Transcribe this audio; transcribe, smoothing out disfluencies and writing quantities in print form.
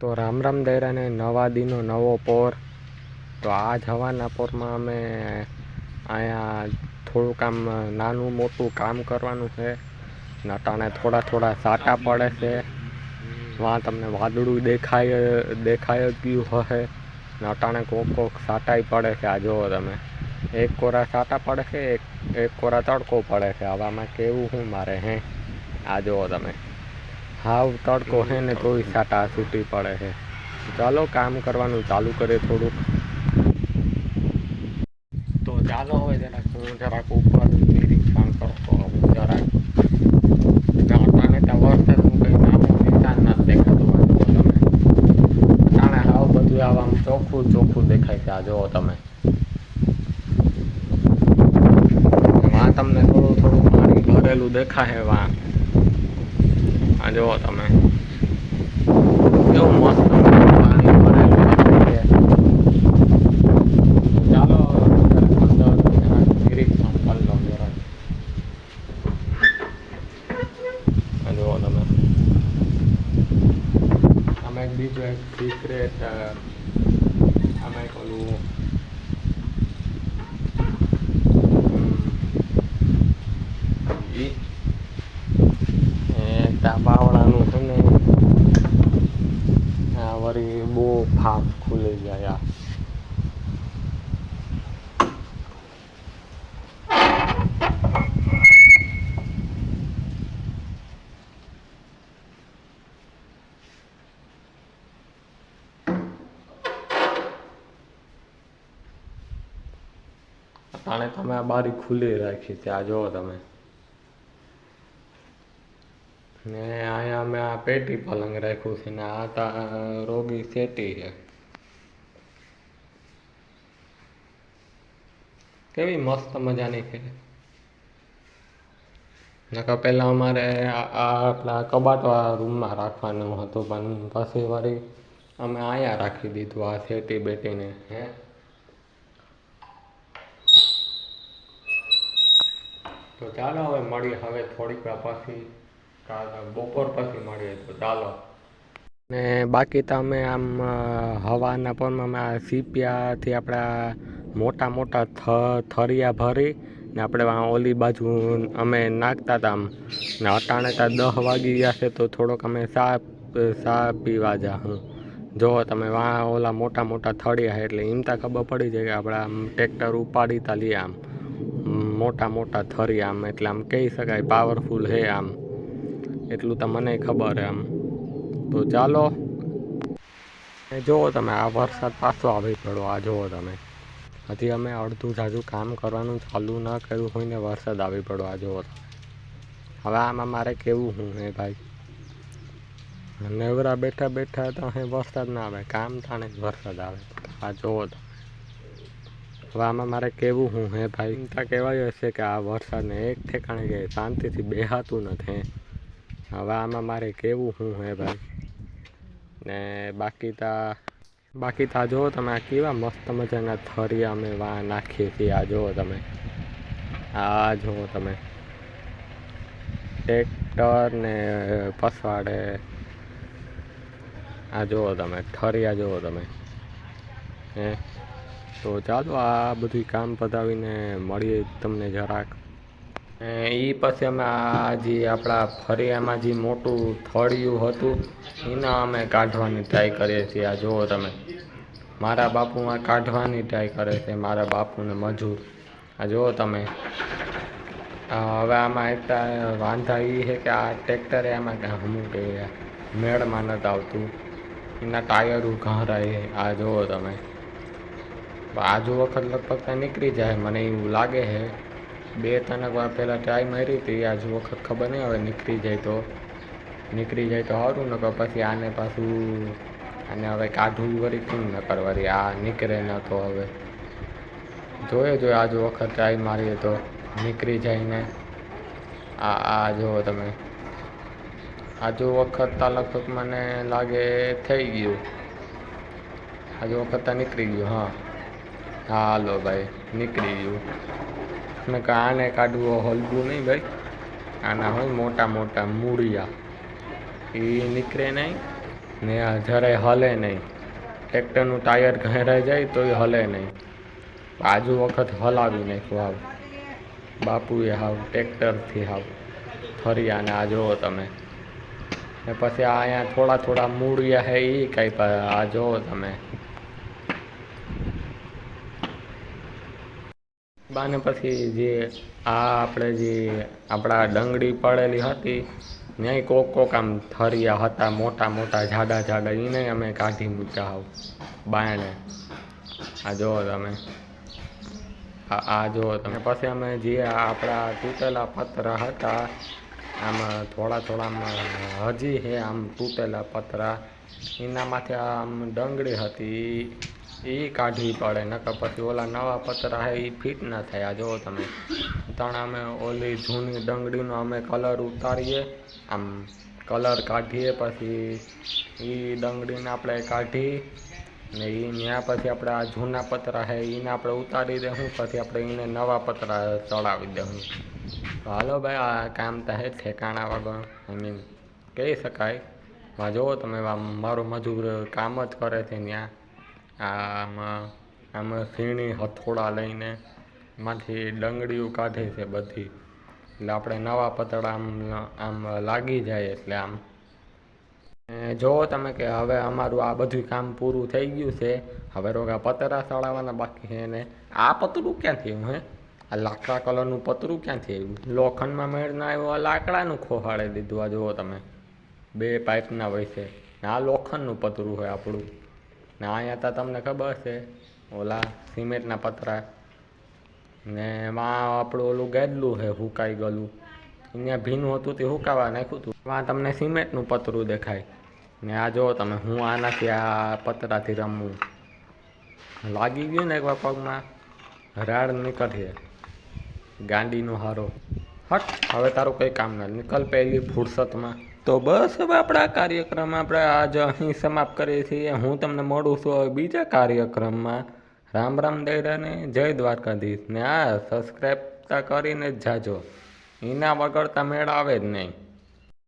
તો રામ રામ દૈરાને નવા દીનો નવો પોર. તો આજ હવાના પોરમાં અમે અહીંયા થોડુંક આમ નાનું મોટું કામ કરવાનું છે. નટાણે થોડા થોડા સાટા પડે છે. વાં તમને વાદળું દેખાય ગયું હશે. નટાણે કોક સાટાઈ પડે છે. આ જુઓ તમે, એક કોરા સાટા પડે છે, એક કોરા તડકો પડે છે. હવામાં કેવું શું મારે હે આ જુઓ તમે. હાવ તડકો હે ને તોય સાટા છૂટી પડે છે. ચાલો કામ કરવાનું ચાલુ કરીએ થોડુંક. તો ચાલો હવે જરાક ઉપર નિરીક્ષણ કરતો હું જરાક. અટાણે ત્યાં વરસાદનું કંઈ નામું નિશાન નથી દેખાતું. આ જુઓ તમે, અટાણે હાવ બધું આમ ચોખ્ખું દેખાય છે. આ જુઓ તમે, વાં તમને થોડું પાણી ભરેલું દેખાય. વાં આ જુઓ તમે, કેવું મસ્ત પાણી ભરેલું દેખાય છે. ચાલો અંદર નિરીક્ષણ કરી લો જરાક. આ જુઓ તમે, આમાં એક બીજું એક સિક્રેટ આમાં એક ઓલું બાવળાનું છે ને, આ વળી બહુ ફાફ ખુલી જાય. આને તમે આ બારી ખુલ્લી રાખી છે. આ જુઓ તમે, ને અહીંયા અમે આ પેટી પલંગ રાખ્યું છે ને આ રોગી સેટી છે. કેવી મસ્ત મજાની છે. નકર પહેલાં અમારે આપણા કબાટવાળા રૂમમાં રાખવાનું હતું, પણ પછી વળી અમે અહીંયા રાખી દીધું આ સેટી બેટીને. હે તો ચાલો હવે મળીએ હવે થોડીક વાર પછી, બપોર પછી મળીએ. તો ચાલો. ને બાકી તો અમે આમ હવાના પરમાં અમે આ સીપિયાથી આપણા મોટા થરિયા ભરી ને આપણે ઓલી બાજુ અમે નાખતા હતા આમ. ને અટાણે ત્યાં 10 વાગી ગયા છે તો થોડોક અમે સા પીવા જા હું. જો તમે વાં ઓલા મોટા થળિયા એટલે એમ ત્યાં ખબર પડી જાય કે આપણે આમ ટ્રેક્ટર ઉપાડી તા લઈએ આમ મોટા થરિયા આમ, એટલે આમ કહી શકાય પાવરફુલ હે આમ, એટલું તો મને ખબર હે આમ. તો ચાલો. જુઓ તમે, આ વરસાદ પાછો આવી પડ્યો. આ જુઓ તમે, હજી અમે અડધું જાજુ કામ કરવાનું ચાલુ ન કર્યું હોય ને વરસાદ આવી પડ્યો. આ જુઓ હવે આમાં મારે કેવું હું હે ભાઈ, નેવરા બેઠા તો અહીં વરસાદ ના આવે, કામ થાણે જ વરસાદ આવે. આ જુઓ તો હવે આમાં મારે કેવું હું હે ભાઈ. ચિંતા કહેવાય હશે કે આ વરસાદને એક ઠેકાણે કે શાંતિથી બેહાતું નથી. હવે આમાં મારે કેવું હું હે ભાઈ. ને બાકી તા જુઓ તમે, આ કેવા મસ્ત મજાના થરિયા અમે વાં નાખીએ છીએ. આ જુઓ તમે, આ જુઓ તમે, ટ્રેક્ટર ને પસવાડે. આ જુઓ તમે, થરિયા જુઓ તમે. હે તો ચાલો આ બધું કામ પતાવીને મળીએ તમને જરાક. એ પછી અમે આ જે આપણા ફરિયામાં જે મોટું થળિયું હતું એના અમે કાઢવાની ટ્રાય કરીએ છીએ. આ જુઓ તમે, મારા બાપુમાં કાઢવાની ટ્રાય કરે છે, મારા બાપુને મજૂર. આ જુઓ તમે, હવે આમાં એક વાંધા એ છે કે આ ટ્રેક્ટરે આમાં હમું કે મેળમાં નથી આવતું, એના ટાયરો ઘારાય. આ જુઓ તમે, આજુ વખત લગભગ નીકળી જાય મને એવું લાગે છે. 2-3 વાર પહેલાં ટ્રાય મારી હતી, આજુ વખત ખબર નહીં. હવે નીકળી જાય તો સારું. નકર પછી આને હવે કાઢવું વળી કેમ ન કરવારી, આ નીકળે ન તો હવે જોઈએ આજુ વખત ટ્રાય મારીએ તો નીકળી જાય ને. આ જુઓ તમે, આજુ વખત લગભગ મને લાગે થઈ ગયું. આજુ વખત નીકળી ગયું. હા હાલો ભાઈ, નીકળી ગયું. મેં આને કાઢવું હલવું નહીં ભાઈ. આના હોય મોટા મૂળિયા, એ નીકળે નહીં. ને આ જરાય હલે નહીં. ટ્રેક્ટરનું ટાયર ઘેરાઈ જાય તોય હલે નહીં. આજુ વખત હલાવી નાખ્યું હાવ બાપુએ હાવ ટ્રેક્ટરથી હાવ ફરિયાને આ જુઓ તમે. ને પછી આ અહીંયા થોડા થોડા મૂળિયા છે એ કાંઈ આ જુઓ તમે. બાને પછી જે આ આપણે જે આપણા ડંગળી પડેલી હતી ત્યાંય કોક આમ થરિયા હતા મોટા મોટા જાડા જાડા એને અમે કાઢી મૂક્યા હાવ બાયણે. આ જુઓ તમે. આ જુઓ તમે. પછી અમે જે આપણા તૂટેલા પતરા હતા આમાં થોડા થોડા હજી છે આમ તૂટેલા પતરા એનામાંથી આમ ડંગળી હતી એ કાઢવી પડે નકર પછી ઓલા નવા પતરા છે એ ફિટ ના થાય. આ જુઓ તમે. ત્રણ અમે ઓલી જૂની ડંગળીનો અમે કલર ઉતારીએ આમ કલર કાઢીએ પછી એ ડંગળીને આપણે કાઢી ને એ ત્યાં પછી આપણે આ જૂના પતરા છે એને આપણે ઉતારી દે પછી આપણે એને નવા પતરા ચડાવી દઉં. હાલો ભાઈ આ કામ તો હે ઠેકાણા વગર આઈ મીન કહી શકાય. માં જુઓ તમે મારો મજૂર કામ જ કરે છે ત્યાં. આમાં સીણી હથોડા લઈને એમાંથી ડંગળીઓ કાઢે છે બધી એટલે આપણે નવા પતરા આમ લાગી જાય એટલે આમ. જુઓ તમે કે હવે અમારું આ બધું કામ પૂરું થઈ ગયું છે. હવે રોગા પતરા ચડાવવાના બાકી છે ને આ પતરું ક્યાંથી આવ્યું હે? આ લાકડા કલરનું પતરું ક્યાંથી આવ્યું? લોખંડમાં મેળ ના આવ્યું આ લાકડાનું ખોહાડી દીધું. આ જુઓ તમે 2 પાઇપના વચ્ચે આ લોખંડનું પતરું હોય આપણું ને અહીંયા તો તમને ખબર છે ઓલા સિમેન્ટના પતરા ને એમાં આપણું ઓલું ગેદલું છે હુકાઈ ગયેલું અહીંયા ભીનું હતું તે હુકાવા નાખ્યું હતું. એમાં તમને સિમેન્ટનું પતરું દેખાય ને આ જુઓ તમે. હું આનાથી આ પતરાથી રમવું લાગી ગયું ને એકવાર પગમાં રાડ નીકળીએ ગાંડીનો હારો. હટ હવે તારું કંઈ કામ ના નીકળ પહેલી ફુરસતમાં. તો બસ હવે આપણા કાર્યક્રમ આપણે આજ અહીં સમાપ્ત કરીએ છીએ. હું તમને મળું છું હવે બીજા કાર્યક્રમમાં. રામ રામ દૈરાને જય દ્વારકાધીશ. ને આ સબસ્ક્રાઈબ કરીને જ જાજો. એના વગર તો મેળ આવે જ નહીં.